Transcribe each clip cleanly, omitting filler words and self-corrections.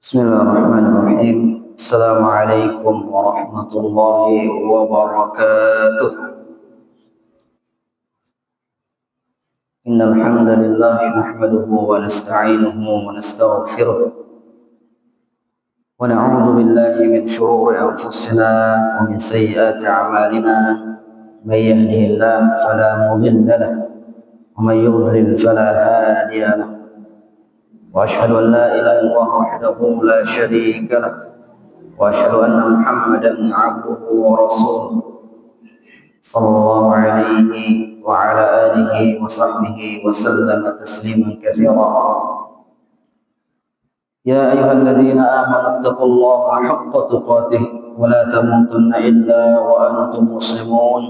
Bismillahirrahmanirrahim. Assalamualaikum warahmatullahi wabarakatuh. Innal hamdalillah nahmaduhu wa nasta'inuhu wa nastaghfiruh. Wa na'udzu billahi min shururi anfusina wa min sayyiati a'malina. May yahdihillahu fala mudilla lahu wa may yudlil fala hadiya lahu. وأشهد أن لا إله إلا الله وحده لا شريك له وأشهد أن محمدا عبده ورسوله صلى الله عليه وعلى آله وصحبه وسلم تسليما كثيرا. يا أيها الذين آمنوا اتقوا الله حق تقاته ولا تموتن إلا وأنتم مسلمون.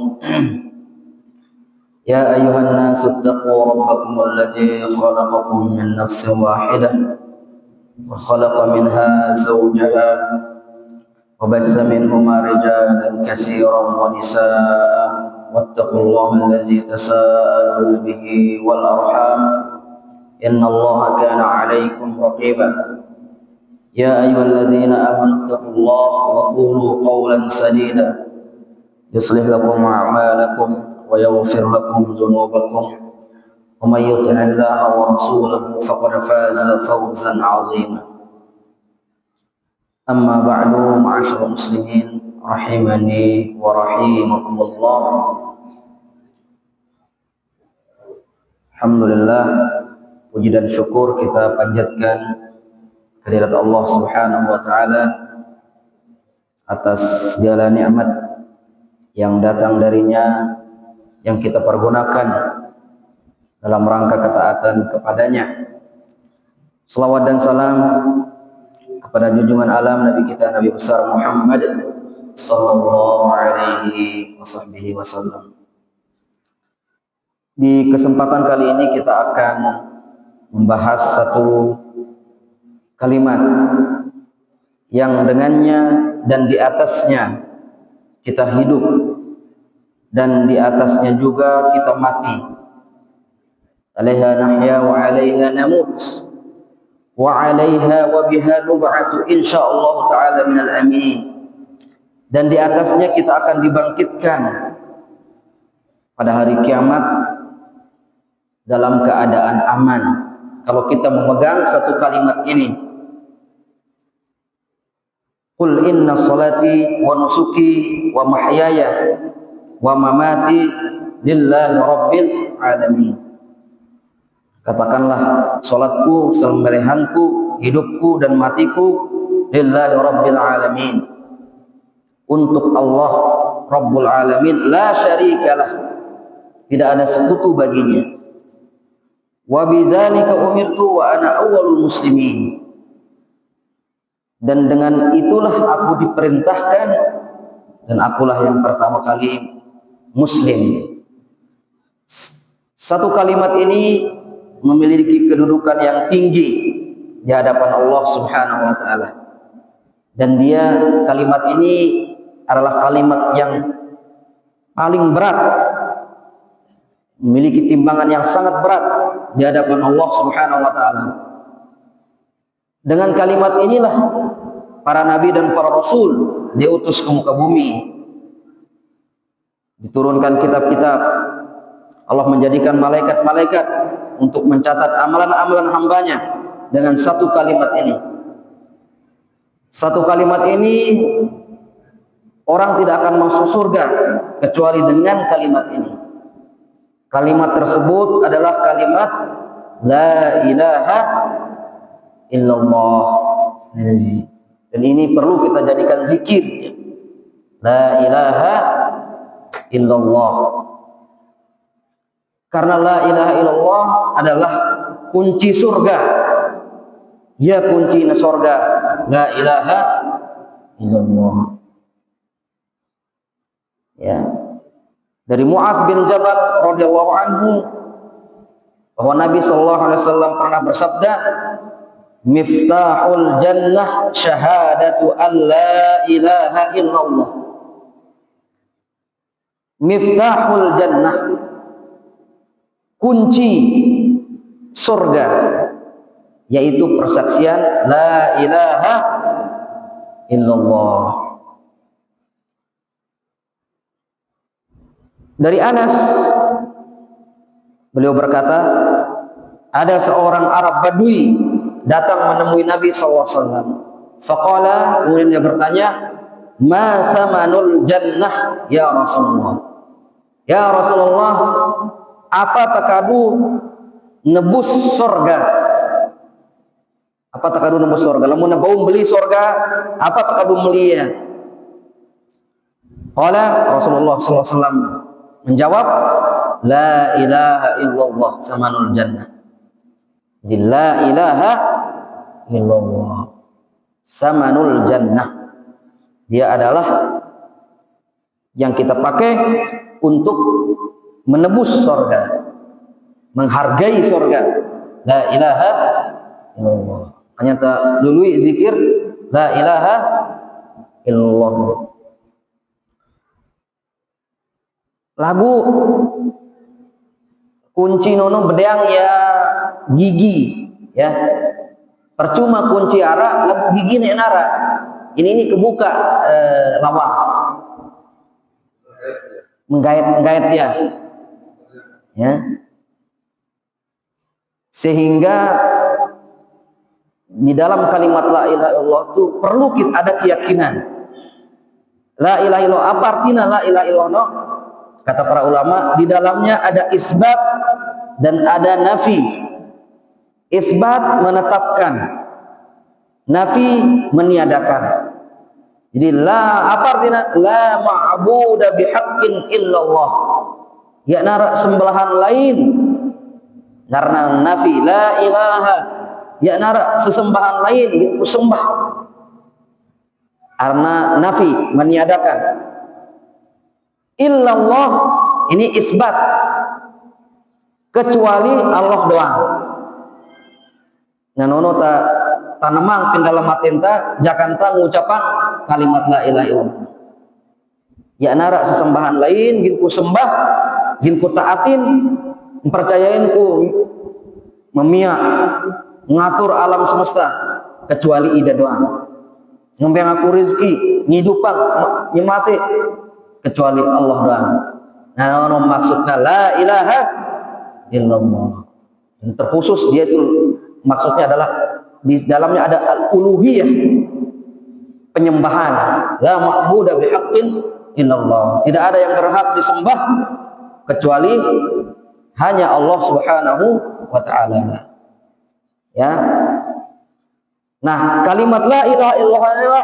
يا أيها الناس اتقوا ربكم الذي خلقكم من نفس واحدة وخلق منها زوجها وبث منهما رجالا كثيرا ونساء واتقوا الله الذي تساءلون به والأرحام إن الله كان عليكم رقيبا. يا أيها الذين آمنوا اتقوا الله وقولوا قولا سديدا يصلح لكم أعمالكم ويغفر لكم ذنوبكم ومن يطع الله ورسوله فقد فاز فوزا عظيما. أما بعد معاشر المسلمين رحمني ورحمكم الله. Alhamdulillah, puji dan syukur kita panjatkan kehadirat Allah Subhanahu wa taala atas segala nikmat yang datang darinya, yang kita pergunakan dalam rangka ketaatan kepadanya. Selawat dan salam kepada junjungan alam Nabi kita, Nabi besar Muhammad sallallahu alaihi wasallam. Di kesempatan kali ini kita akan membahas satu kalimat yang dengannya dan di atasnya kita hidup, dan di atasnya juga kita mati. Alaiha nahya wa alaiha namut wa alaiha wa biha nub'atsu insyaallah taala minal amin. Dan di atasnya kita akan dibangkitkan pada hari kiamat dalam keadaan aman. Kalau kita memegang satu kalimat ini, qul inna salati wa nusuki wa mahyaya wa mamati lillahi rabbil alamin. Katakanlah, salatku, sembelihanku, hidupku dan matiku lillahi rabbil alamin, untuk Allah Rabbul alamin, la syarikalah, tidak ada sekutu baginya. Wa bidzalika umirtu wa ana awwalul muslimin, dan dengan itulah aku diperintahkan dan akulah yang pertama kali Muslim. Satu kalimat ini memiliki kedudukan yang tinggi di hadapan Allah Subhanahu wa taala. Dan kalimat ini adalah kalimat yang paling berat, memiliki timbangan yang sangat berat di hadapan Allah Subhanahu wa taala. Dengan kalimat inilah para nabi dan para rasul diutus ke muka bumi. Diturunkan kitab-kitab, Allah menjadikan malaikat-malaikat untuk mencatat amalan-amalan hambanya dengan satu kalimat ini. Satu kalimat ini orang tidak akan masuk surga kecuali dengan kalimat ini. Kalimat tersebut adalah kalimat la ilaha illallah. Dan ini perlu kita jadikan zikir. La ilaha illallah. Karena la ilaha illallah adalah kunci surga. Ya, kunci surga. La ilaha illallah. Ya. Dari Mu'adz bin Jabal radhiyallahu anhu bahwa Nabi sallallahu alaihi wasallam pernah bersabda, "Miftahul jannah syahadatu an la ilaha illallah." Miftahul jannah, kunci surga, yaitu persaksian la ilaha illallah. Dari Anas, beliau berkata, ada seorang Arab Badui datang menemui Nabi SAW. Faqala, kemudian dia bertanya, ma samanul jannah ya Rasulullah. Ya Rasulullah, apa takadu nebus surga? Apa takadu nebus surga? Lamun bau beli surga, apa takadu melia? Qala Rasulullah SAW menjawab, la ilaha illallah samanul jannah. Jadi la ilaha illallah samanul jannah, dia adalah yang kita pakai untuk menebus surga, menghargai surga. La ilaha illallah. Hanya dulu zikir la ilaha illallah. Lagu kunci nono bedeang ya gigi ya. Percuma kunci ara lagu gigi nek nara. Ini kebuka lawak. Menggait ya. Ya. Sehingga di dalam kalimat la ilaha illallah itu perlu kita ada keyakinan. La ilaha illallah, apa artinya la ilaha illallah? Kata para ulama, di dalamnya ada isbat dan ada nafi. Isbat menetapkan, nafi meniadakan. Jadi la apa artinya? La ma'budu bihaqqin illallah. Ya nara sembelahan lain. Karena nafi la ilaha. Ya nara sesembahan lain gitu sembah. Karena nafi meniadakan. Illallah ini isbat, kecuali Allah doang. Nanono ta tanemang pindalam matenta jakanta ngucapan kalimat la ilaha illallah. Ya nara sesembahan lain gin ku sembah, gin ku taatin, percayain ku memia ngatur alam semesta kecuali ida doang. Ngembeng aku rezeki, ngidupang, nyemate kecuali Allah doang. Nah, maksudnya la ilaha illallah. Yang terkhusus dia itu maksudnya adalah di dalamnya ada al-uluhiyah, penyembahan. La ma'budu bihaqqin illallah. Tidak ada yang berhak disembah kecuali hanya Allah Subhanahu wa taala. Ya. Nah, kalimat la ilaha illallah adalah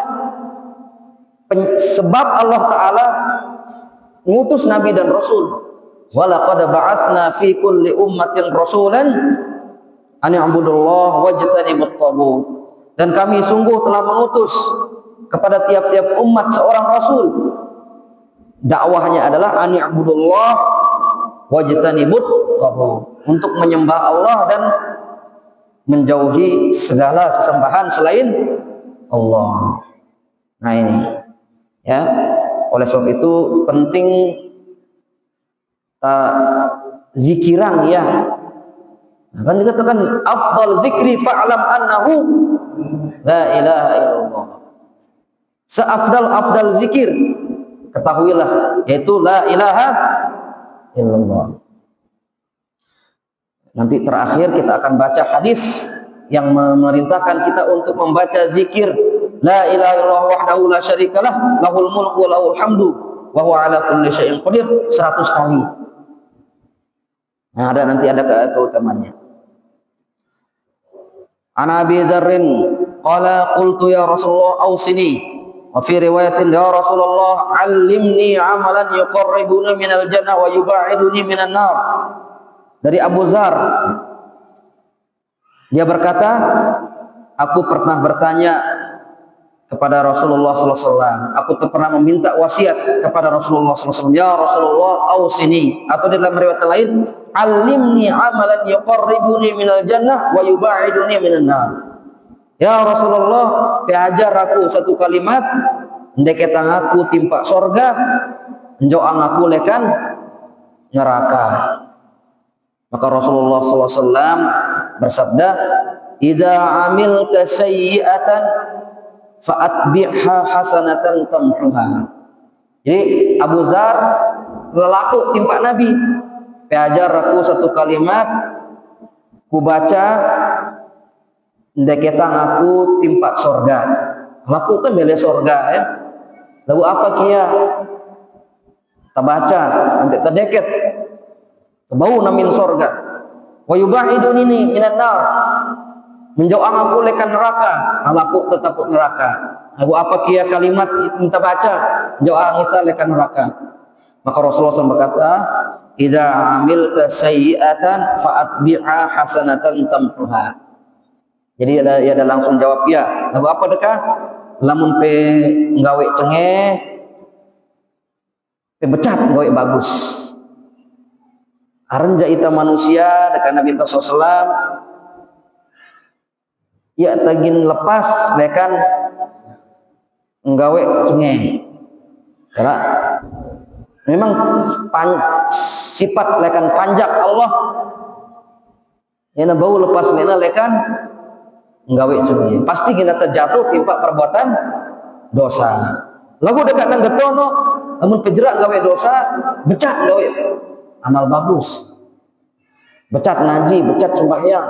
sebab Allah taala ngutus nabi dan rasul. Walaqad ba'atsna fi kulli ummatin rasulan an ya'budullaha wajtanibut taghut. Dan kami sungguh telah mengutus kepada tiap-tiap umat seorang rasul. Dakwahnya adalah an ya'budullaha wajtanibut taghut, untuk menyembah Allah dan menjauhi segala sesembahan selain Allah. Nah ini ya. Oleh sebab itu penting zikirang ya. Nah, kan dikatakan afdal zikri fa'lam annahu la ilaha illallah. Seafdal zikir ketahuilah yaitu la ilaha illallah. Nanti terakhir kita akan baca hadis yang memerintahkan kita untuk membaca zikir la ilaha illallah wahdahu la syarikalah lahul mulku wa lahul hamdu wa huwa ala kulli syai'in qadir 100 kali. Nah, nanti ada keutamaannya. Ana Abi Dzarrin qala qultu ya Rasulullah ausini, wa fi riwayatin ya Rasulullah allimni amalan yuqarribuni minal jannah wa yubaiduni minan nar. Dari Abu Dzar, dia berkata, aku pernah bertanya kepada Rasulullah SAW. Aku pernah meminta wasiat kepada Rasulullah SAW. Ya Rasulullah, ausini. Atau di dalam riwayat lain, alimni amalan yuqarribuni minal jannah wa yubaiduni minan nar. Ya Rasulullah, piajar aku satu kalimat, ndeketang aku timpa sorga, njoang aku lekan neraka. Maka Rasulullah SAW bersabda, idza amilta sayyi'atan fa'atbi'ha hasanatan tamhuha. Jadi Abu Dzar lelaku timpa Nabi, piajar aku satu kalimat ku baca ndeketang aku timpa sorga. Laku tu beli sorga ya. Lalu apa kia? Tabaca nanti terdeket bau namin sorga. Wa yubahidun ini minan nar, menjauhkan aku lekan neraka. Alaku tetap neraka. Lalu apa kia kalimat minta baca menjauhkan kita lekan neraka. Maka Rasulullah SAW berkata, idza amilta sayyi'atan fa'atbi'a hasanatan tamhuha. Jadi ada langsung jawab ya. Lalu apa dekah? Lamun pe nggawe cengeh, pe becat nggawe bagus. Arenja ita manusia dekat Nabi SAW ya tagin lepas lekan nggawe cengeh. Karena memang sifat lekan panjak Allah. Yana bau lepas nena lekan nggawe cengeh. Pasti kita terjatuh timpa perbuatan dosa. Lagu dekat nang getono, namun pejerak gawe dosa, becat gawe amal bagus. Becat ngaji, becat sembahyang.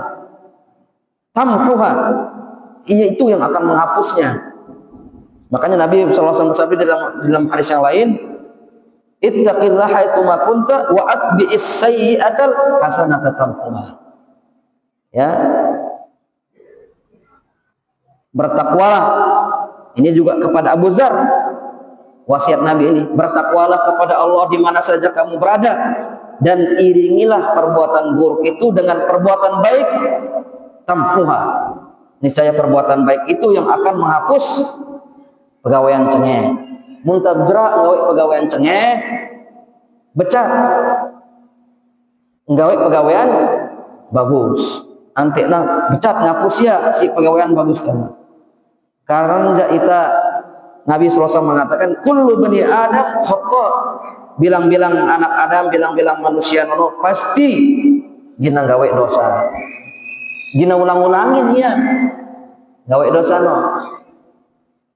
Tamhuha, iya itu yang akan menghapusnya. Makanya Nabi SAW bersabda dalam hadis yang lain, ittaqillaha haitsu ma kunta wa atbi'is sayyi'atal hasanata tamhuha. Ya. Bertakwalah. Ini juga kepada Abu Dzar wasiat Nabi ini, bertakwalah kepada Allah di mana saja kamu berada dan iringilah perbuatan buruk itu dengan perbuatan baik. Tamhuha, niscaya perbuatan baik itu yang akan menghapus pegawaian cengeh. Muntabjra nggawe pegawaian cengeh, becat nggawe pegawaian bagus. Antekna becat ngapus ya si pegawaian bagus kamu. Karena ita Nabi SAW mengatakan kullu bani Adam khata, bilang-bilang anak Adam, bilang-bilang manusia nono pasti gina gawe dosa, gina ulang-ulangin ya gawe dosa no.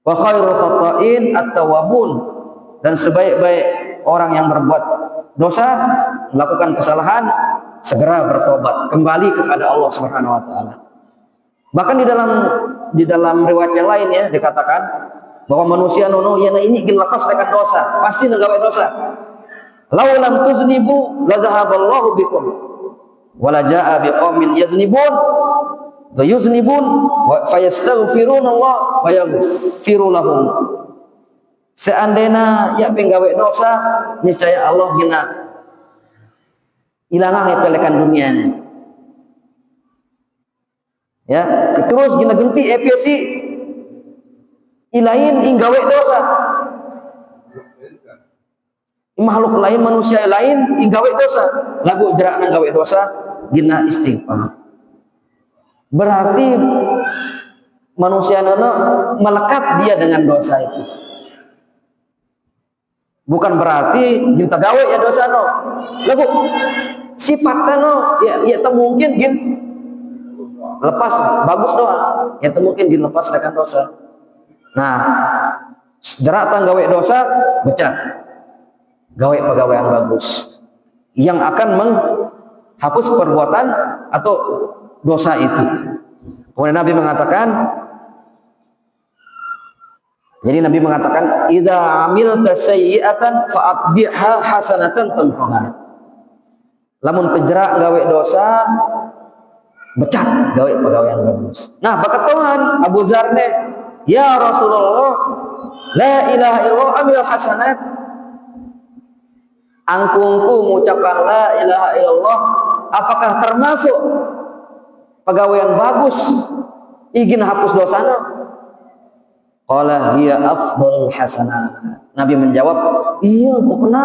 Wa khairul khata'in at-tawwabun, dan sebaik-baik orang yang berbuat dosa, melakukan kesalahan, segera bertobat kembali kepada Allah Subhanahu wa taala. Bahkan di dalam riwayat yang lain ya dikatakan bahwa manusia nono yana ini ingin lepas akan dosa, pasti nggawe dosa. Law lam tuznibu la dhahaballahu bikum wa la jaa biqaumin yaznibun wa yuznibun wa fayastaghfiruna Allah wa yaghfiru lahum. Seandainya ya penggawe dosa, niscaya Allah gina ilangan pelekan dunia ini. Ya, terus gina genti EPC ilain inggawe dosa. Makhluk lain, manusia lain inggawe dosa. Lagu jerak nang gawe dosa gina istighfar. Berarti manusia nono melekat dia dengan dosa itu. Bukan berarti minta gawe ya dosa no. Lagu sifatnya no ya mungkin gin lepas bagus doa, ya mungkin gin lepas lekan dosa. Nah, jeratan gawe dosa becat. Gawe pegawaian bagus yang akan menghapus perbuatan atau dosa itu. Kemudian Nabi mengatakan, jadi Nabi mengatakan, idza amilta sayyi'atan fa'atbi'ha hasanatan tamhuha. Lamun pejerak gawe dosa, becat gawe pegawaian bagus. Nah, bakat Tuhan Abu Dzar ne, ya Rasulullah, la ilaha illallah amil hasanat. Angkungku mengucapkan la ilaha illallah, apakah termasuk pegawaian bagus ingin hapus dosana? Qala hiya afdalul hasanat. Nabi menjawab, iya pokoknya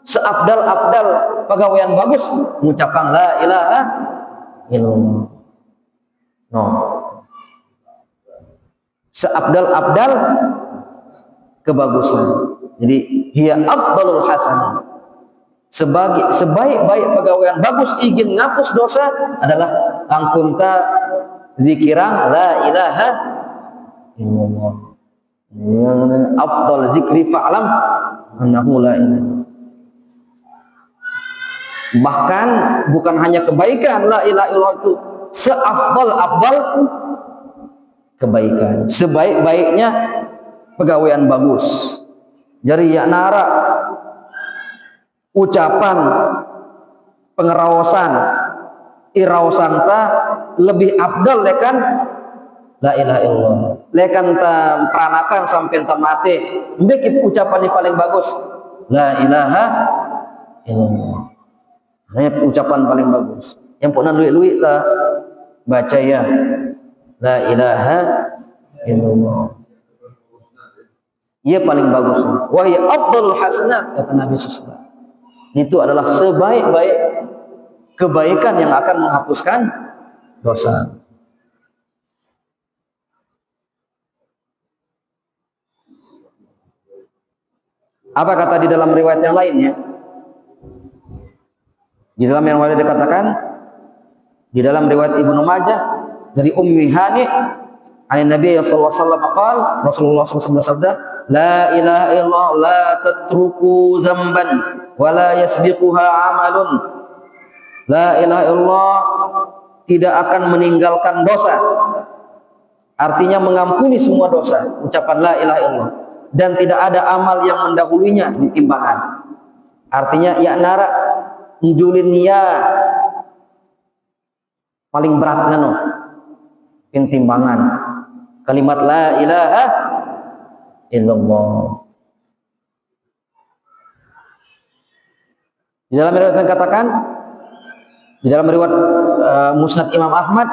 seabdal-abdal pegawaian bagus mengucapkan la ilaha illallah. No. Seabdal-abdal kebagusan. Jadi hiya afdalul hasanat. Sebaik-baik pegawaian bagus ingin ngapus dosa adalah angkunta zikiran la ilaha illallah. Afdal zikri fa'lam annahu la ilaha. Bahkan bukan hanya kebaikan, la ilaha illallah itu seafdal kebaikan, sebaik-baiknya pegawaian bagus. Jadi ya nara ucapan pengeraosan iraosan ta lebih abdal lekan la ilaha illallah, lekan ta peranakan sampai ta mati mbek ucapan yang paling bagus la ilaha illallah. Ini ucapan paling bagus yang pernah luik-luik ta baca ya la ilaha illallah. Ia paling bagus. Wahai afdalul hasanat, kata Nabi SAW. Itu adalah sebaik-baik kebaikan yang akan menghapuskan dosa. Apa kata di dalam riwayat yang lainnya? Di dalam yang lain dikatakan, di dalam riwayat Ibnu Majah dari Ummi Hani, an Nabi sallallahu alaihi wasallam qaal, Rasulullah SAW bersabda, la ilaha illallah la tatruku zamban wa la yasbiquha amalun. La ilaha illallah tidak akan meninggalkan dosa, artinya mengampuni semua dosa, ucapan la ilaha illallah, dan tidak ada amal yang mendahulunya di timbangan, artinya ya nara njulin ya paling berat nano timbangan kalimat la ilaha illallah. Di dalam riwayat dikatakan, di dalam riwayat Musnad Imam Ahmad,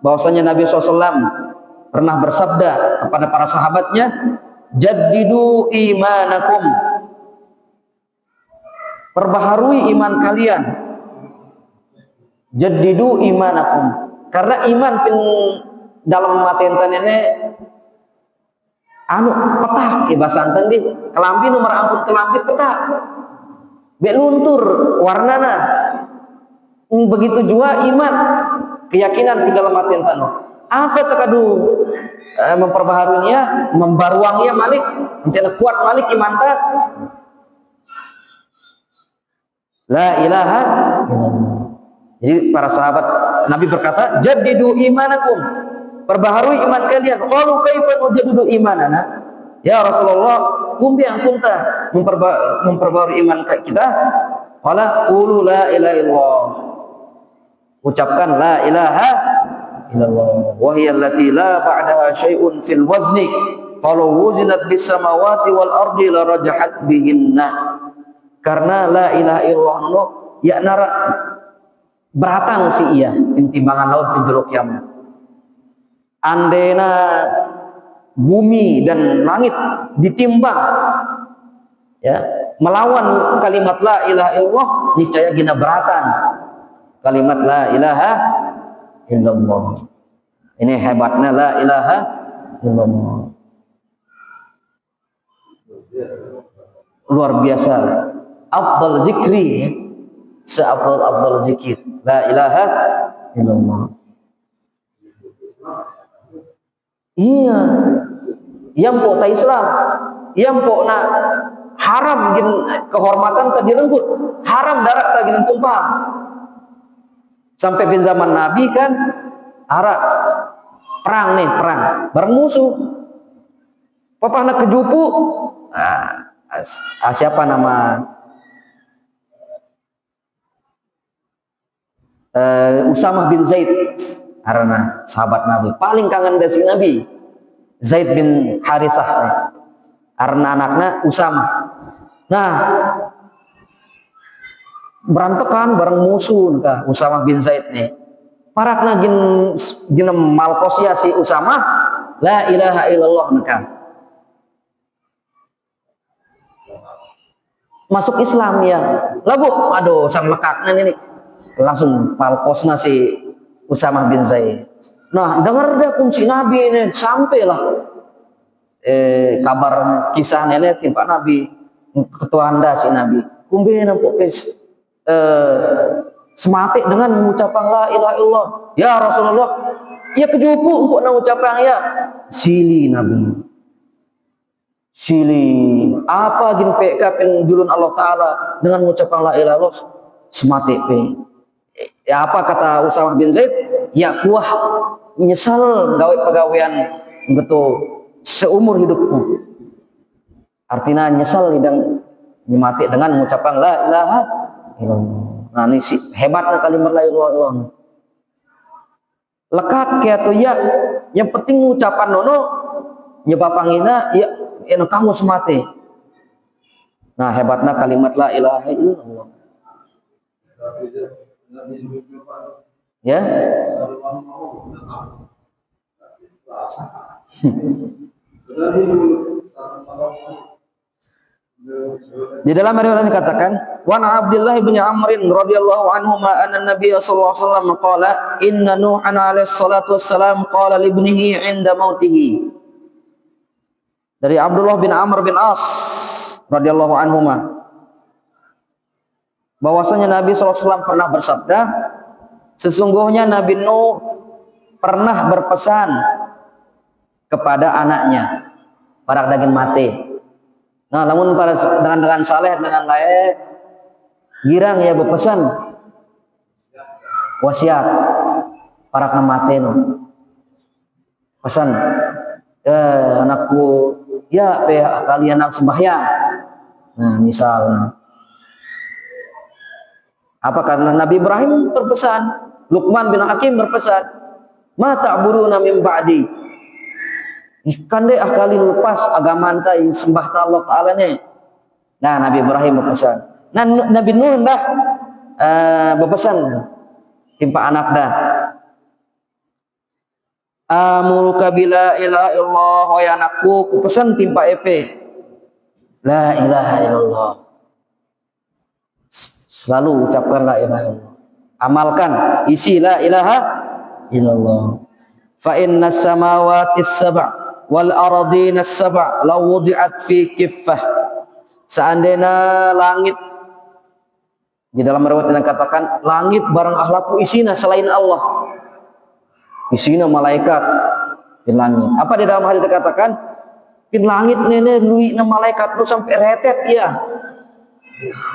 bahwasanya Nabi SAW pernah bersabda kepada para sahabatnya, jaddidu imanakum, perbaharui iman kalian. Jaddidu imanakum, karena iman pin dalam matentan ini anu petak ya bahasa anten di kelambi nomor ampun kelambi petak be luntur warnana. Begitu juga iman keyakinan di dalam matentan apa tekadu memperbaharunya membaruangnya malik nanti kuat malik iman tak la ilaha illallah. Jadi para sahabat Nabi berkata, jaddidu imanakum, perbaharui iman kalian. Qalu kaifa nujaddidu imanana? Ya Rasulullah, kumbi yang kunta memperbaharui iman kita? Qala qulu la ilaha illallah. Ucapkan la ilaha illallah. Wa hiya allati la ba'daha syai'un fil wazni. Falau wuzinat bis samawati wal ardi la rajahat bihinna. Karena la ilaha illallah ya nara beratan si iya timbangan laut pinjuru kiamat. Andena bumi dan langit ditimbang ya melawan kalimat la ilaha illallah, niscaya gina beratan kalimat la ilaha illallah. Ini hebatnya la ilaha illallah, luar biasa. Afdal zikri, seafdal zikir la ilaha illallah. Iya, yang pok ta Islam, yang pok na haram gin kehormatan tadi renggut, haram darat tadi tumpah. Sampai di zaman Nabi kan Arab perang nih, perang bareng musuh. Papa nak kejupu, siapa nama Usamah bin Zaid, karena sahabat Nabi paling kangen dari Nabi. Zaid bin Harithah karena anaknya Usamah. Nah berantekan bareng musuh kah Usamah bin Zaid nih. Parakna gin malkosia si Usamah la ilaha illallah nikah. Masuk Islam ya. Lagu aduh sang lekaknya ini langsung palkosna si Usamah bin Zaid. Nah dengar dah kunci Nabi ini sampailah kabar kisah nenek timpa Nabi ketua anda si Nabi kumbi nampuk semati dengan mengucapkan la ilaha illallah. Ya Rasulullah Ya kejupu untuk nak ucapan ya sili Nabi. Sili apa gin pe kapin julun Allah Taala dengan mengucapkan la ilaha illallah semati pe. Ya apa kata Usamah bin Zaid? Ya kuah nyesal gawe pegawaian betul seumur hidupku. Artinya nyesal dan nyemati dengan mengucapkan la ilaha illallah. Nah ini si hebatnya kalimat la ilaha illallah. Lekat kayak tuh ya, yang penting ucapan nono nyebapangina ya eno kamu semati. Nah hebatnya kalimat la ilaha illallah. Ya. Di dalam riwayat dikatakan, wa Abdullah bin Amr radhiyallahu anhu ma anna Nabiy sallallahu alaihi wasallam qala inna Nuhan alaihi salatu wassalam qala li ibnihi 'inda mautihi. Dari Abdullah bin Amr bin As radhiyallahu anhu bahwasanya Nabi sallallahu alaihi wasallam pernah bersabda, sesungguhnya Nabi Nuh pernah berpesan kepada anaknya para daging mati. Nah, namun pada dengan saleh dengan layak girang ya berpesan wasiat para kemati no. Pesan anakku ya kalian anak sembahyang. Nah, misalnya apa karena Nabi Ibrahim berpesan, Luqman bin Hakim berpesan, ma ta'buruna min ba'di. Ikan deh kali lepas agama antai sembah Allah Ta'ala nih. Nah Nabi Ibrahim berpesan. Nah Nabi Nuh dah berpesan timpa anak dah. Amuruka bila ilaha illallah wa anakku ku pesan timpa epe. La ilaha illallah. Selalu ucapkan la ilaha illallah. Amalkan isi la ilaha illallah. Fa inna samawati sab'a wal ardina sab'a law wudi'at fi kiffah. Seandainya langit, di dalam riwayat dikatakan langit barang akhlakku isina selain Allah, isina malaikat di langit. Apa di dalam hadis dikatakan pin langit nenek lui na malaikat lu sampai retet ya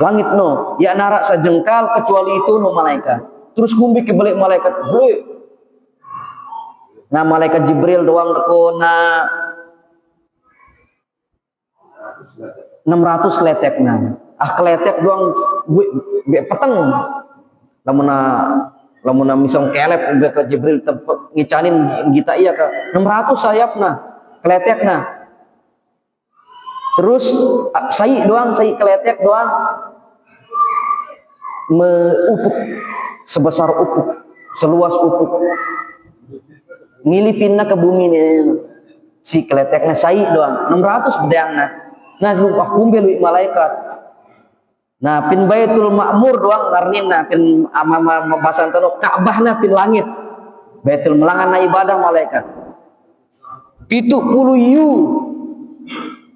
langit no ya narak sajengkal kecuali itu no malaikat. Terus kumbi ke balik malaikat balik. Nah malaikat Jibril doang kena 600 kletek nah. Kletek doang gue peteng. Lamuna misong kelep ke Jibril ngicanin kita iya ke 600 sayap nah, kletek nah. Terus sai kletek doang upuk sebesar upuk, seluas upuk. Ngilipinna ke bumi nih si kleteknya sai doang 600 bedeangna. Nah lupa kumpul malaikat. Nah pin Baitul Ma'mur doang karnina pin amama bahasan tano Ka'bahna pin langit. Baitul melangana ibadah malaikat. 70 yu.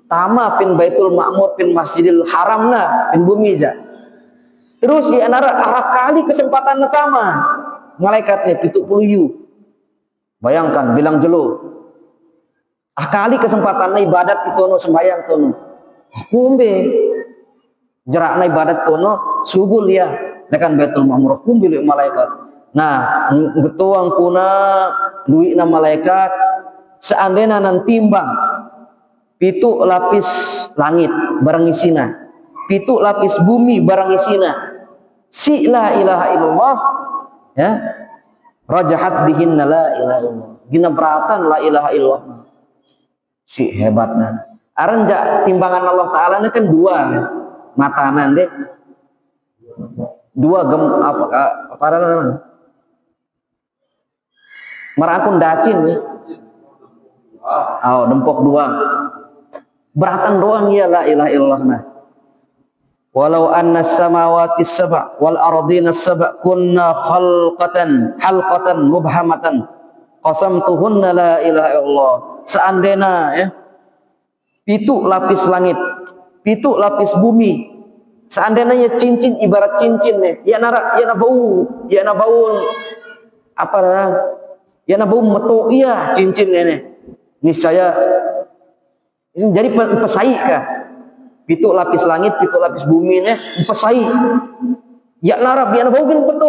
Tama pin Baitul Ma'mur pin Masjidil Haramna pin bumi ja. Terus ya arah kali kesempatan tama malaikatnya 70 yu. Bayangkan bilang jelo. Kali kesempatan ibadat itu no sembahyang tono. Kumbe jerakna ibadat tono sugul ya dengan Baitul Ma'mur kumbe malaikat. Nah, betuang kuna duit na malaikat seandainya nanti timbang pitu lapis langit barang isina, pitu lapis bumi barang isina. Si la ilaha illallah ya. Rajahat bihinna la ilaha illallah. Gina beratan la ilaha illallah. Si hebatna. Aranjak timbangan Allah Ta'ala ini kan dua matanan deh. Dua apa namanya? Merakun dacin ya. Dempok dua. Beratan doang ya la ilaha illallah nah. Walau anna samawati sab'a wal ardina sab'a kunna halqatan mubhamatan qasamtuhunna la ilaha illallah. Seandainya ya pitu lapis langit, pitu lapis bumi, seandainya ya cincin ibarat cincin ya, ya na bau apa Ya na bau metu iya cincin ini saya jadi pesai kah? Pitu lapis langit, pitu lapis bumi pesai. Ya narab ya na bau gin petu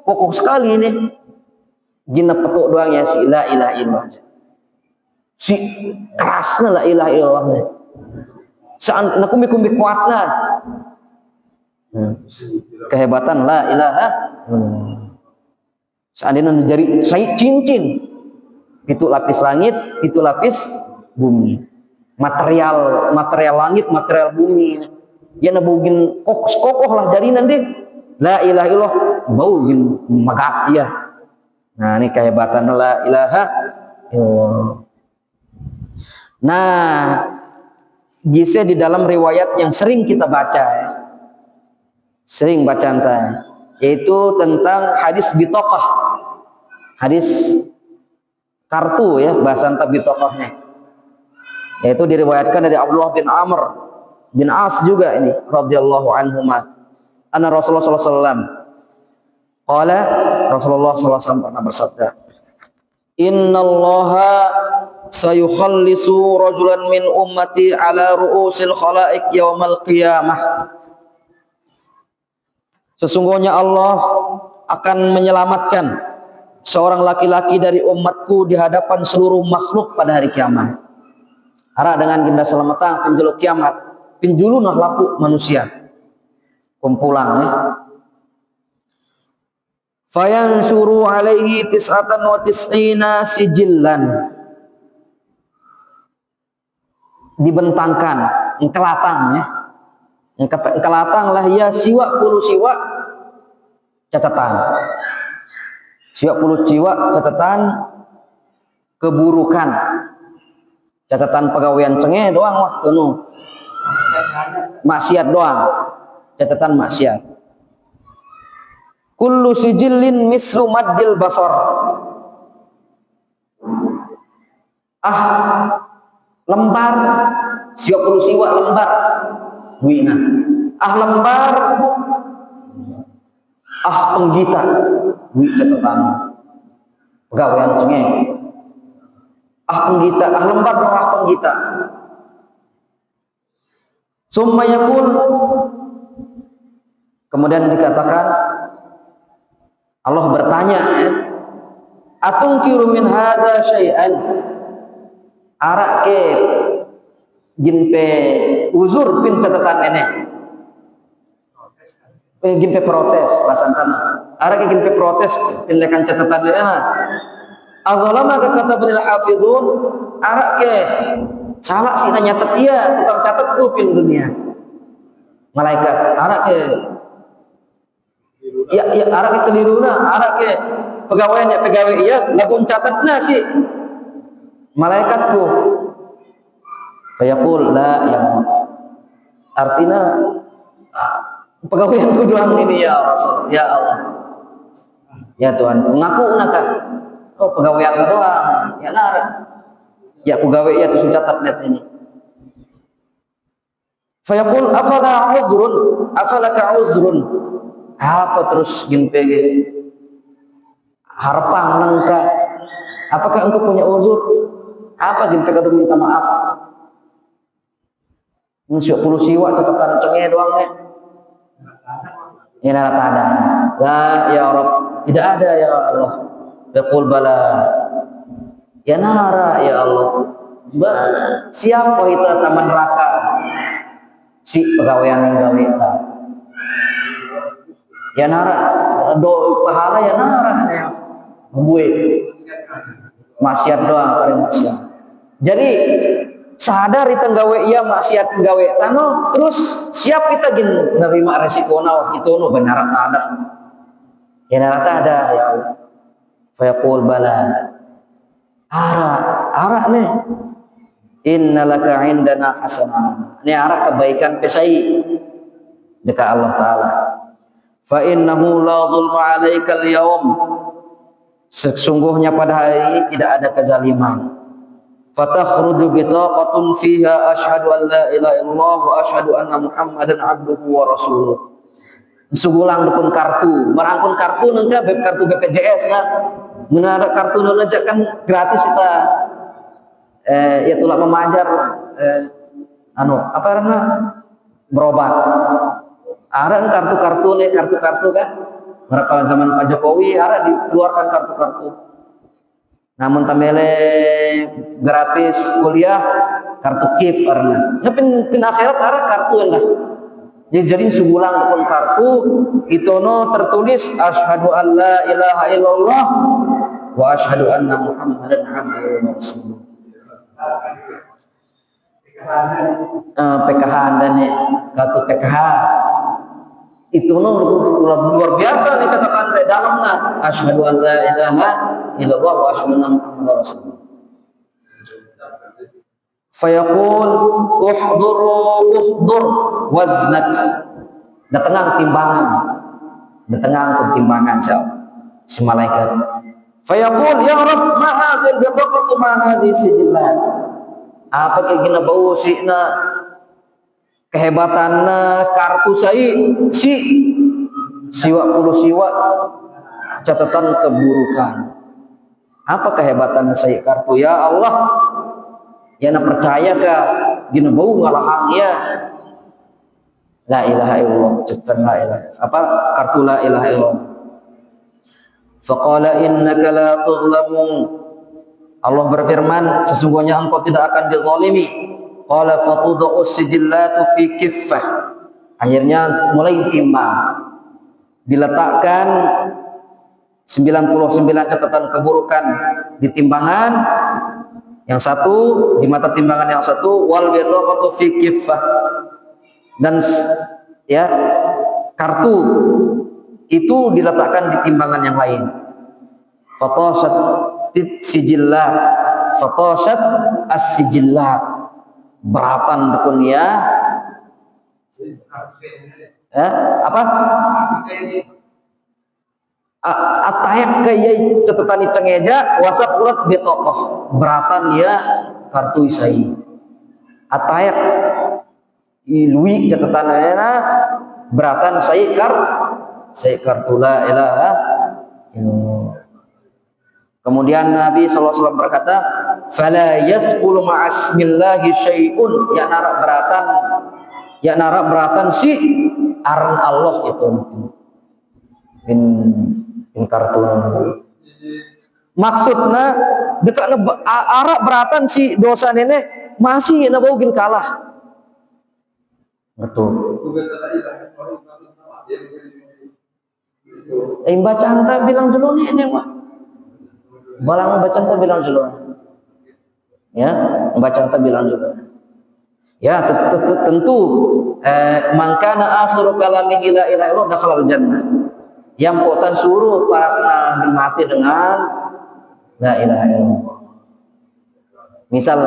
kokoh sekali ini. Gina petu doang ya si la ilaha illallah. Si kerasna la ilaha illallah. Saan nakumi-kumi kuatna. Kehebatan la ilaha seandainya jari saya cincin itu lapis langit, itu lapis bumi, material langit, material bumi ya nabugin kokoh lah dari nanti la ilaha illallah baugin magat ya. Nah ini kehebatan la ilaha illallah. Nah gise di dalam riwayat yang sering kita baca ya. Sering baca entah, yaitu tentang hadis bitaqah, hadis kartu ya, bahasa entah bitaqahnya, yaitu diriwayatkan dari Abdullah bin Amr bin As juga ini radhiyallahu anhuma, anna Rasulullah sallallahu alaihi wasallam qala, Rasulullah sallallahu alaihi wasallam pernah bersabda, innallaha sayukhallisu rajulan min ummati ala ru'usil khalaiq yaumal qiyamah. Sesungguhnya Allah akan menyelamatkan seorang laki-laki dari umatku di hadapan seluruh makhluk pada hari kiamat. Ara dengan ginda selamatang penjeluk kiamat, pinjulunah laku manusia. Kumpulang ya. Fayanshuru alaihi tis'atan wa tis'ina sijillan. Dibentangkan, engkelatang ya. Engkelatang lah ya siwa puluh siwa catatan. Siwa puluh siwa catatan keburukan. Catatan pegawaian cengeh doang wah tuh. Maksiat doang. Catatan maksiat. Kullu sijillin mislu maddil basar. Lembar siwa puluh siwa lembar. Wina lembar penggita wi catatan pegawaian cengeng penggita lembar penggita summa yakul kemudian dikatakan Allah bertanya atungkiru min hadza syai'an arak ke ginpe uzur pin catatan ini ginpe protes bahasan tanah ara ke ginpe protes pinlekan catatan ini azalama ka kata benil hafidun ara ke salah sih nyatet iya tukang catat tuh pin dunia malaikat ara ke ya ara ke keliruna ara ke pegawainya pegawai iya lagun catatna sih malaikatku fayaqul la ya artinya pegawaianku doang ini ya Rasul ya Allah ya Tuhan ngaku nakah pegawaianku doang ya nar ya pegawai ya terus catat lihat ini fayaqul afalaka uzrun apa terus ginpe harapang nangka apakah engkau punya uzur apa ginpe kadu minta maaf Nusyuk puluh siwa catatan cengeh doang nih. Ini rata ada. La ya Rabb, tidak ada ya Allah. Yaqul bala. Ya nara ya Allah. Siapa itu taman neraka? Si pegawaian yang gawe ta. Ya nara do pahala ya nara ya. Gue maksiat doang paling maksiat. Jadi sadar itu gawe iya maksiat gawe tano terus siap kita gin nerima resiko itu no benar ada ya narata ada ya Allah fayaqul bala ara nih innalaka indana hasanah ini ara kebaikan pesai dekat Allah Ta'ala fa innahu la zulma alaika al-yawm sesungguhnya pada hari ini tidak ada kezaliman fatakhruju bitaqatun fiha asyhadu an la ilaha illallah wa asyhadu anna muhammadan abduhu wa rasuluh. Sugulang dukun kartu, merangkun kartu nengka kartu BPJS nah. Menara kartu aja kan gratis kita ya tulak memajar apa namanya berobat. Ada kartu-kartu kan. Berapa zaman Pak Jokowi ada dikeluarkan kartu-kartu. Namun tamele gratis kuliah kartu KIP karena. Ya pin akhirat ada kartu enggak. Jadi sebulan pun kartu itu tertulis asyhadu an la ilaha illallah wa asyhadu anna muhammadan abduhu wa rasuluh. PKH dan kartu PKH itu luar biasa nih catatan di dalamnya asyhadu an la ilaha illallah wa asyhadu anna muhammadan rasulullah. Fayaqul uhdur waznak, datang timbangan si malaikat. Fayaqul ya Rabb ma hadhihi bitaqatu ma hadhihi sijillat, apa kayak gini bau sina kehebatanna kartu siwa catatan keburukan. Apa kehebatan saya kartu ya Allah? Ya na percaya ka gina bau ngalahang ya la ilaha illallah catatan la ilaha apa kartu la ilaha illallah. Faqala innaka la tuzlamu, Allah berfirman sesungguhnya engkau tidak akan dizalimi. Qala fatudau sijillatu fi kiffah, akhirnya mulai timbang, diletakkan 99 catatan keburukan di timbangan yang satu, di mata timbangan yang satu, wal bitaqatu fi kiffah, dan ya kartu itu diletakkan di timbangan yang lain. Fatashat sijillat, fatashat as-sijillat, beratan dunia apa atayak kaya catatan cengeja wasap urat betokoh beratan ya kartu isai atayak ilui catatannya beratan saya kartu la ilaha illallah. Kemudian Nabi SAW berkata, "Fala yasqulu ma'asmillahi syai'un," ya narak beratan si aran Allah itu in kartu. Maksudnya dekat arak beratan si dosa nenek masih na baugin kalah. Betul. Baca anta bilang dulu nih wah. Balang baca anta bilang dulu. Ya, baca anta bilang dulu. Ya, tentu man kana akhiru kalamihi la ilaha illallah dakhala jannah. Yang potan suruh para kena mati dengan la ilaha illallah. Misal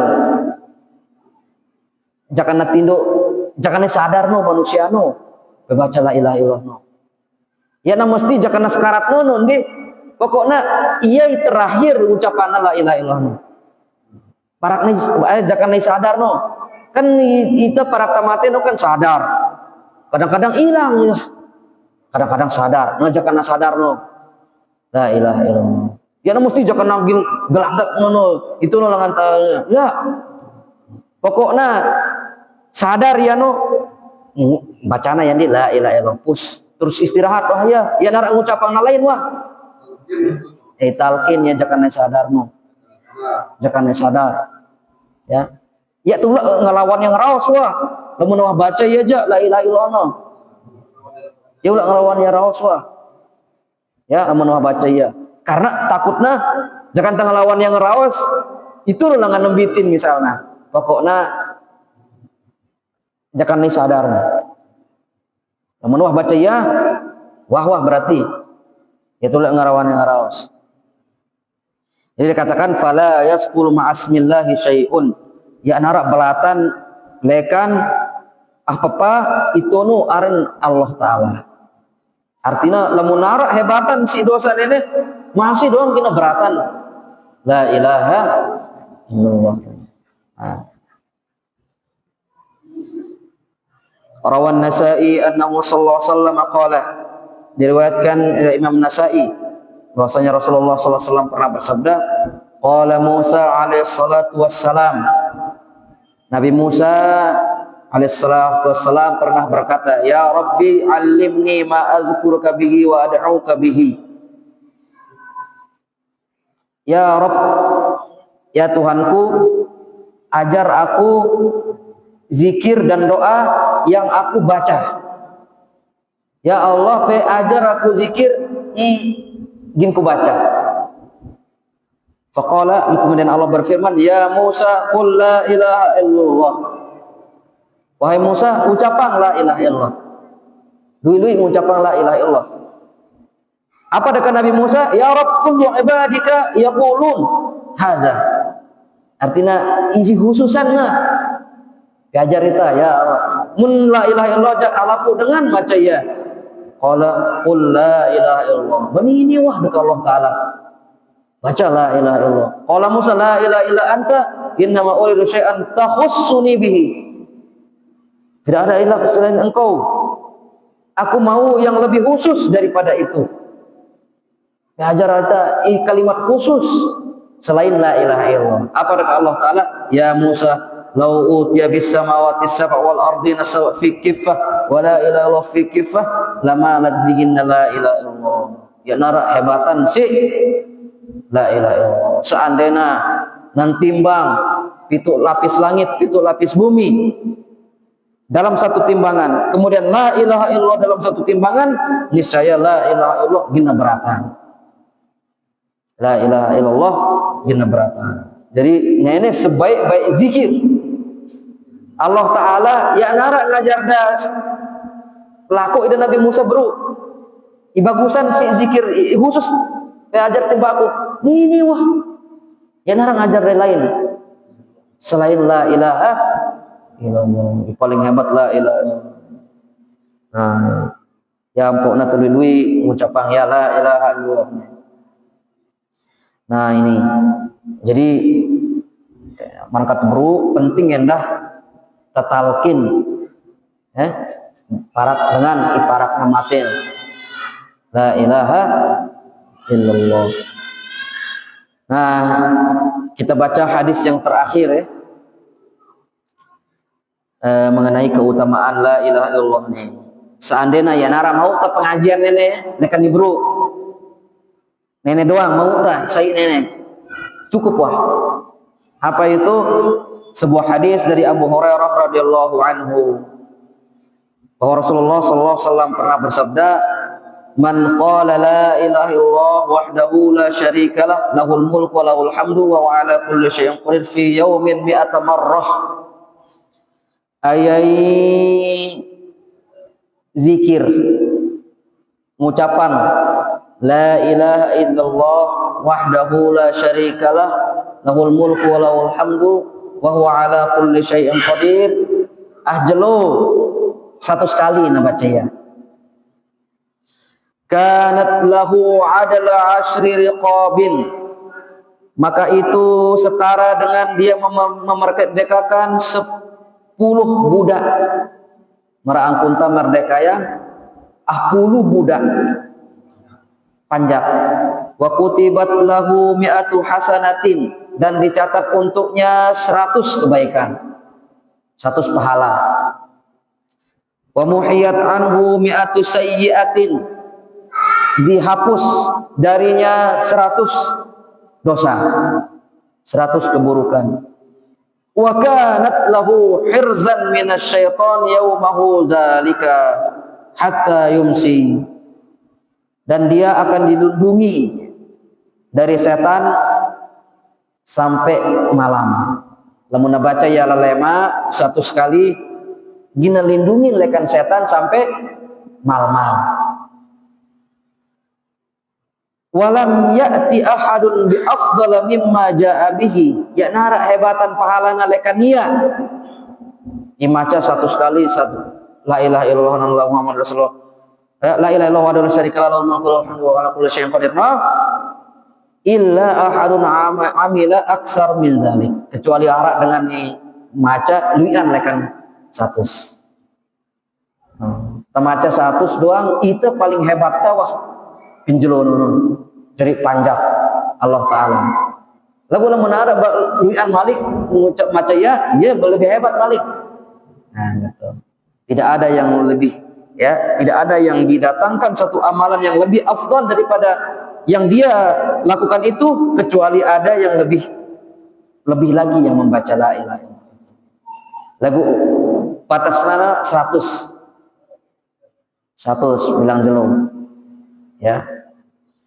jangan sadar no manusia no baca la ilaha illallah no. Ya na mesti jangan sekarat no ndi pokoknya iya terakhir ucapan la ilaha illallah. Parakna jangan sadar no. Kan kita para mati no kan sadar. Kadang-kadang hilang ya. Kadang-kadang sadar. Nah jangan sadar no. La ilaha illallah. Ya na mesti jangan nagil geladak no. Itu no langan ya. Pokoknya sadar ya no. Bacana ya la ilaha illallah. Terus istirahat wah ya. Ya narak ngucapan lain wah. Talqin ya jangan sadar no. Jangan sadar. Ya. Ya tuh ngelawan yang raos wah. Lamun wah baca ya aja la ilaha illallah. Ya ulah ngelawan yang raos wah. Ya lamun wah baca ya. Karena takutnya jangan ngelawan yang raos itu lo ngan nembitin misalnya. Pokoknya jangan sadar. Lamun wah baca ya wah berarti itu ulah ngelawan yang raos. Jadi dikatakan fala yasqul ma'asmillahi syai'un. Ya narak belatan lekan apa itu nu aran Allah Ta'ala. Artinya lamun narak hebatan si dosa nenek masih doang kena beratan la ilaha illallah. Rawan Nasa'i annahu sallallahu alaihi wasallam qala, diriwayatkan Imam Nasa'i bahwasanya Rasulullah SAW pernah bersabda, qala Musa alaihissalatu wassalam, Nabi Musa alaihissalatu wassalam pernah berkata, ya Rabbi allimni ma azkuruka bihi wa ad'uka bihi. Ya Rabb, ya Tuhanku, ajar aku zikir dan doa yang aku baca. Ya Allah, ajar aku zikir ingin ku baca. Faqala, kemudian Allah berfirman, ya Musa qul la ilaha illallah. Wahai Musa, ucapkan la ilaha illallah. Dulu mengucapkan la ilaha illallah. Apa dekat Nabi Musa? Ya Rabb, kullu ibadika yaqulun hadza. Artinya isi khususannya diajar kita, ya Allah, mun la ilaha illallah alaku dengan baca ya. Qala qul la ilaha illallah. Bani ini wah dekat Allah Ta'ala. Baca la ilaha illallah. Qala Musa la ilaha illa anta innama uridu syai'an takhussuni bihi. Tidak ada ilah selain engkau. Aku mau yang lebih khusus daripada itu. Ajar kita kalimat khusus selain la ilaha illallah. Apa kata Allah Ta'ala? Ya Musa, lau utiya bis samawati sab'a wal ardina sawa fi kiffah wa la ilaha illallah fi kiffah lama lad bihinna la ilaha illallah. Ya nara hebatan si la ilaha illallah. Seandainya nanti timbang pitu lapis langit, pitu lapis bumi dalam satu timbangan, kemudian la ilaha illallah dalam satu timbangan, niscaya la ilaha illallah gina beratan. La ilaha illallah gina beratan. Jadi ini sebaik-baik zikir. Allah Ta'ala ya nara ngajar das laku ida Nabi Musa bro. Ibagusan si zikir khusus ajar timbaku. Ini wah. Ya nara ngajar lain selain la ilaha illallah. Paling hebat la ilaha illallah. Nah, ya ampun natului mengucapkan ya la ilaha illallah. Nah ini, jadi markat bro penting endah tatalkin, parak dengan iparak namatin la ilaha illallah. Nah kita baca hadis yang terakhir mengenai keutamaan la ilaha illallah nih. Seandainya ya nara mau ke pengajian nenek nekan di bro. Nenek doang mau tak saya nenek cukup wah. Apa itu? Sebuah hadis dari Abu Hurairah radhiyallahu anhu bahwa Rasulullah sallallahu alaihi wasallam pernah bersabda, man qala la ilaha illallah wahdahu la syarikalah lahul mulku wa lahul hamdu wa ala kulli syai'in qadir fi yaumin mi'ata marrah. Ayai zikir mengucapan la ilaha illallah wahdahu la syarikalah lahul mulku wa lahul hamdu wa huwa ala kulli syai'in qadir. Jelo satu sekali na baca ya. Kanat lahu adala asyri riqabin, maka itu setara dengan dia memerdekakan 10 budak. Merangkunta merdeka yang 10 budak panjang. Wa kutibat lahu mi'atu hasanatin, dan dicatat untuknya 100 kebaikan, 100 pahala. Wa muhiyat anhu mi'atu sayyi'atin, dihapus darinya 100 dosa, 100 keburukan. Wa kanat lahu hirzan minasyaiton yaumahu zalika hatta yumsi, dan dia akan dilindungi dari setan sampai malam. Lamun baca ya lalema 100 kali gina lindungi lekan setan sampai malam. Walam ya'ti ahadun bi afdala mimma ja'a bihi, ya nara hebatan pahalana lekan dia imaca 100 kali satu la ilaha illallah Muhammad Rasulullah, la ilaha illallah wa la syarika lahu wa ala kulli syai'in qadir, illa ahadun amila aksar min dzalik, kecuali arak dengan maca luian lekan 100. Temaca 100 doang itu paling hebat tawah pinjelono. cari panjang Allah Ta'ala. Lagu lamun ada Luian Malik mengucap macam ya lebih hebat Malik. Nah, gitu. Tidak ada yang lebih, ya, tidak ada yang didatangkan satu amalan yang lebih afdal daripada yang dia lakukan itu, kecuali ada yang lebih lagi yang membaca la ilaha illallah. Lagu batasnya 100 bilang dulu, ya.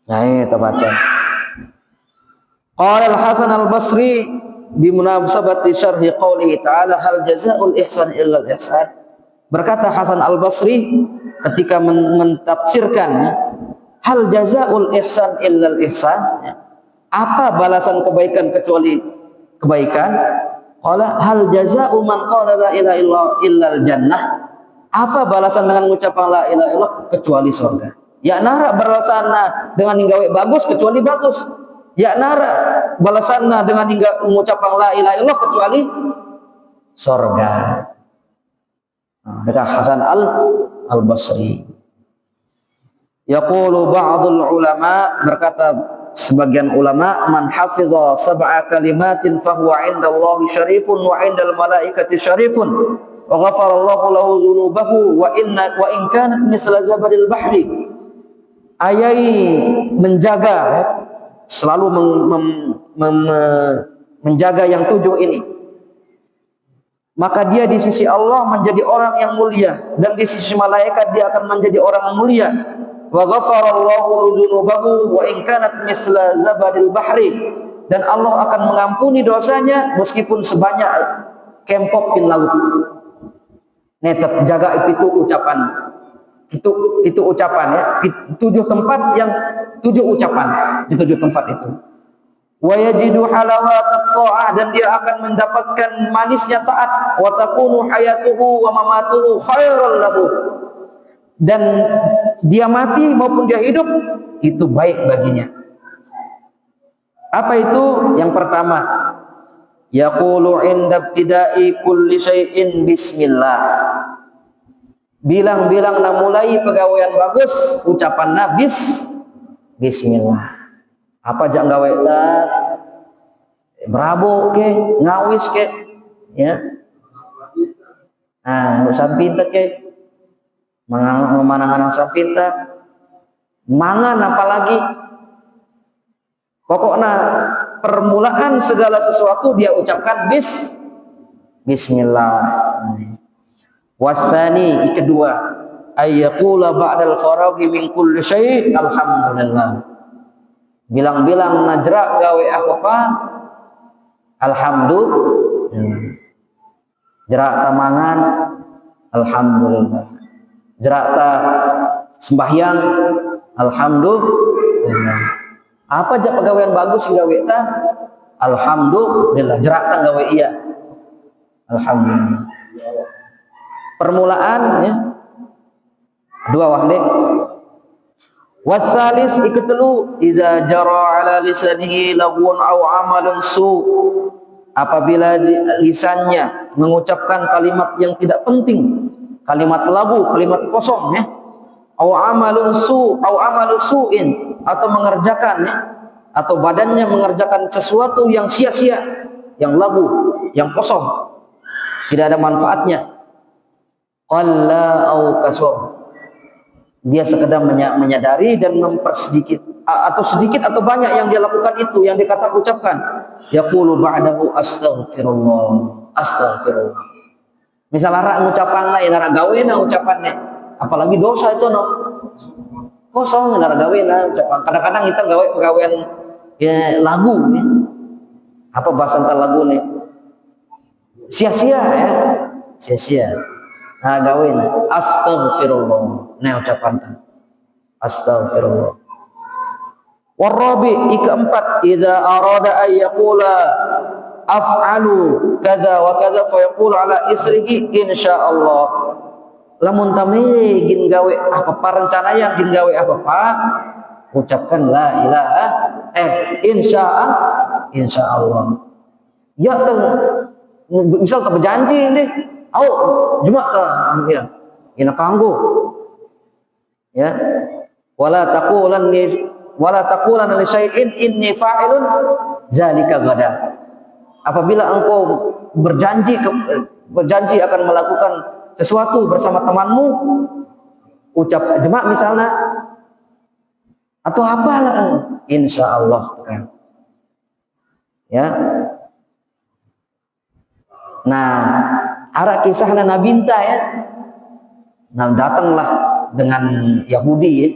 Nah, ini kita baca. Qala al-Hasan al-Basri bimunasabati syarhi qoulihi ta'ala hal jazaa'ul ihsan illa al-ihsan. Berkata Hasan al-Basri ketika mentafsirkan, ya, hal jazaa'ul ihsan illa al-ihsan, ya, apa balasan kebaikan kecuali kebaikan? Qala hal jazaa'u man qala la ilaha illa al-jannah. Apa balasan dengan mengucapkan la ilaha illallah kecuali surga? Ya nara balasanna dengan nggawe bagus kecuali bagus. Ya nara balasanna dengan mengucapkan la ilaha illallah kecuali surga. Nah, dekat Hasan al-Basri. Yaqulu ba'dul ulama, berkata sebagian ulama, man hafiza sab'a kalimatin fahuwa 'indallahi syarifun wa 'indal malaikati syarifun wa ghafarallahu lahu dzunubahu wa in kanat misla zabadil bahri. Ayai menjaga, ya, selalu menjaga yang 7 ini, maka dia di sisi Allah menjadi orang yang mulia, dan di sisi malaikat dia akan menjadi orang yang mulia. Wa ghafarallahu dzunubahu wa in kanat misla zabadil bahri, dan Allah akan mengampuni dosanya meskipun sebanyak kempok pin laut. Netep jaga itu ucapan. Itu ucapan, ya. 7 tempat yang 7 ucapan di 7 tempat itu. Wa yajidu halawatat ta'ah, dan dia akan mendapatkan manisnya taat. Wa takunu hayatuhu wa mamatuhu khairal lahu, dan dia mati maupun dia hidup itu baik baginya. Apa itu? Yang pertama, yaqulu 'inda ibtida'i kulli syai'in bismillah. Bilang-bilang na mulai pegawaian bagus, ucapan nabis bismillah. Apa jak gawe lah brabo ke ngawis ke, ya. Nah, nu sampinta ke memanangan sampinta mangan, apalagi pokoknya permulaan segala sesuatu dia ucapkan bismillah. Wasani, kedua, ayyaqula ba'dal faraghi min kulli syai' alhamdulillah. Bilang-bilang najra gawe apa? Alhamdulillah. Jerak tamangan, alhamdulillah. Jerak ta sembahyang, alhamdulillah. Apa aja pegawaian bagus sing gawe ta? Alhamdulillah. Jerak ta gawe iya, alhamdulillah. Permulaan, ya. Dua wahde. Wasalis ikatelu iza jara ala lisanihi lagwun aw amalun su, apabila lisannya mengucapkan kalimat yang tidak penting, kalimat lagu, kalimat kosong, ya. Aw amalun su, aw amalu su'in, atau mengerjakan, ya, atau badannya mengerjakan sesuatu yang sia-sia, yang lagu, yang kosong, tidak ada manfaatnya. Qalla au kasur, dia sekedar menyadari dan mempersedikit, atau sedikit atau banyak yang dia lakukan itu, yang dikata ucapkan, yaqulu ba'dahu astaghfirullah, astaghfirullah. Misal lara ngucapan lain, lara gawena ucapannya, apalagi dosa itu, no, kosong lara gawena ucapan. Kadang-kadang kita gawe pegawaian, ya, lagu, ya. Apa bahasa entar lagu nih, sia-sia, ya, sia-sia. Nah, gawin astaghfirullah. Nah, ucapan astaghfirullah. Warabi, keempat, idza arada ay yaqula af'alu kadza wa kadza fa yaqulu ala isrihi insyaallah. Lamun tami gin gawe apa rencana yang gin gawe apa ucapkan la ilaha insyaallah. Ya tuh, misal tak berjanji nih, Jumat ya, ina kanggo, ya, wala taqulan wala taqulanna li syai'in inni fa'ilun zalika ghadan. Apabila engkau berjanji akan melakukan sesuatu bersama temanmu, ucap jemaah misalnya, atau apalah, insyaallah kan. Ya. Nah, arah kisahnya Nabi Inta ya. Nah, datanglah dengan Yahudi ya.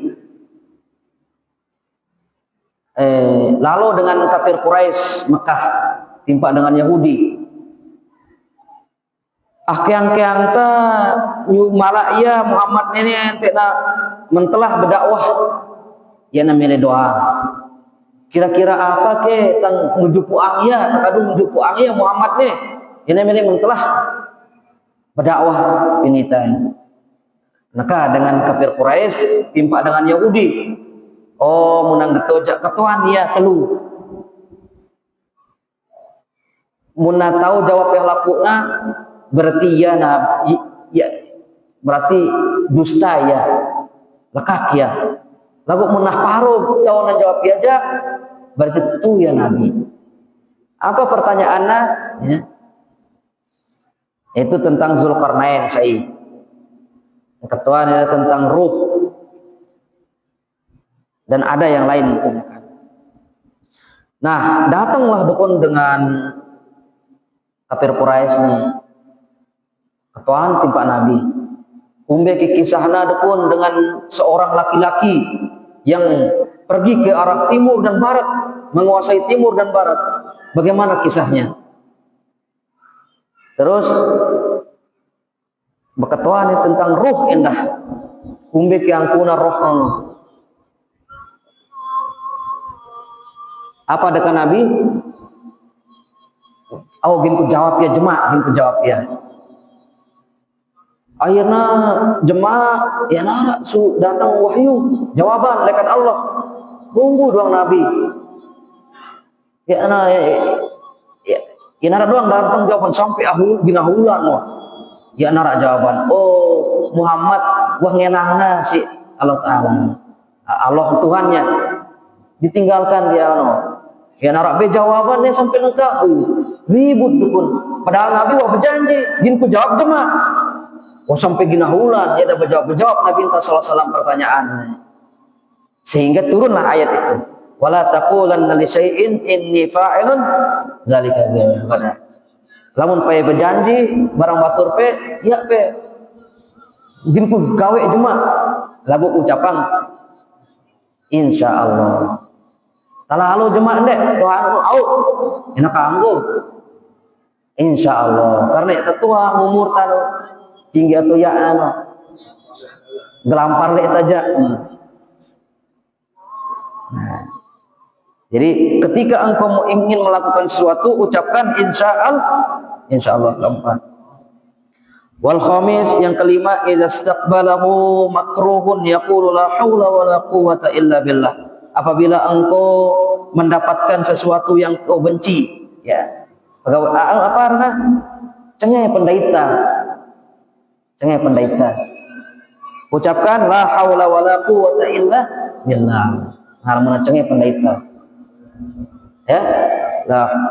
Lalu dengan kafir Quraisy Mekah timpa dengan Yahudi. Keang-keang ta malak ya Muhammad ini ente nak mentelah berdakwah ya namanya doa. Kira-kira apa ke tang menuju puang ya, takadu menuju puang ya Muhammad nih. Ini namanya mentelah berdakwah ini tanya. Maka dengan kafir Quraisy timpa dengan Yahudi. Oh, munang getojak ketuan ya telu. Muna tahu jawab yang lakuna berarti ya nabi ya berarti dusta ya lekak ya. Lagu munah paruh tahu na jawab ya aja berarti itu ya nabi. Apa pertanyaannya? Ya. Itu tentang Zulkarnain saya. Ketua adalah tentang ruh. Dan ada yang lain ditanyakan. Nah, datanglah dukun dengan kafir Quraisy nih. Ketuaan timpa Nabi. Umbe kisahna dukun dengan seorang laki-laki yang pergi ke arah timur dan barat, menguasai timur dan barat. Bagaimana kisahnya? Terus berketuaan tentang ruh indah. Umbe yang kuna roh. Apa dekat Nabi? Oh, ginku jawab ya jemaah, ginku jawab ya. Akhirnya jemaah ya nara su datang wahyu jawaban lekan Allah. Tunggu doang Nabi. Ya nara doang datang jawaban sampai ginahulan wah. Ya nara jawaban. Oh, Muhammad wah ngenangna si Allah Taala. Allah Tuhannya ditinggalkan dia ya narak be jawabannya sampai lengkap ribut dukun padahal Nabi wah berjanji gin ku jawab jemaah sampai ginahulan ya dah berjawab Nabi sallallahu alaihi wasallam pertanyaannya sehingga turunlah ayat itu wala taqulanna li syai'in inni fa'ilun zalika ghadan. Lamun pae berjanji barang batur pe ya pe gin ku gawe jemaah lagu ucapan insyaallah. Talalu jemaah dek, doa au, enak kanggo. Insyaallah, karena itu tua umur tanu, tinggi atau ya gelampar lek aja. Nah, jadi ketika engkau ingin melakukan sesuatu, ucapkan insyaallah keempat. Wal khamis yang kelima, idza istaqbalahu makruhun yaqulu la haula wala quwwata illa billah. Apabila engkau mendapatkan sesuatu yang kau benci, ya. Apa artinya? Cengai pendaita. Ucapkan la haula wala quwwata illa billah. Harmona cengai pendaita. Ya. Lah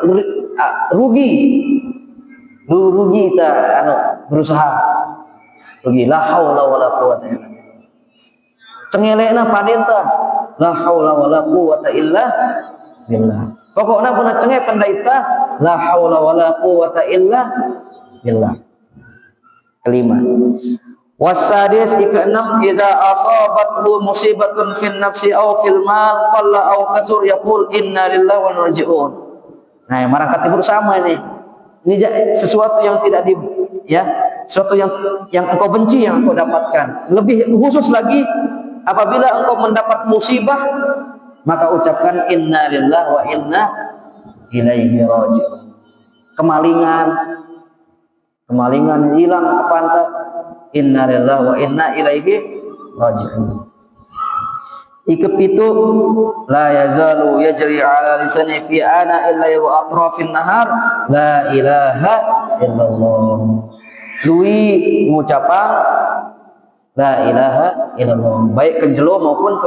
rugi ta berusaha. Rugi la haula wala quwwata illa billah. Cengelekna padenta la haula wala quwwata illa billah. Pokoknya pun cengeh pendaita la haula wala quwwata illa billah. Kelima. Wasadis ikeenam idza asabathu musibatun fil nafsi aw fil mal qalla aw kasur yaqul inna lillahi wa inna ilaihi raji'un. Nah, marangkat itu sama ini. Ini sesuatu yang tidak sesuatu yang engkau benci yang engkau dapatkan. Lebih khusus lagi apabila engkau mendapat musibah, maka ucapkan inna lillahi wa inna ilaihi raji'un. Kemalingan hilang apa anta? Inna lillahi wa inna ilaihi raji'un. Ikepitu la yazalu yajri ala lisani fi ana illa wa atrafin nahar la ilaha illallah. Lui mengucapkan la ilaha illallah baik kejelo maupun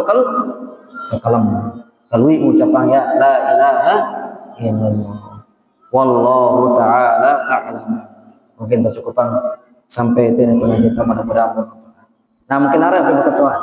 kalau melalui ucapan ya la ilaha illallah. Wallahu ta'ala a'lam. Mungkin kita cukupkan sampai ini pengajian kita mudah-mudahan. Nah, mungkin ada yang berketuaan.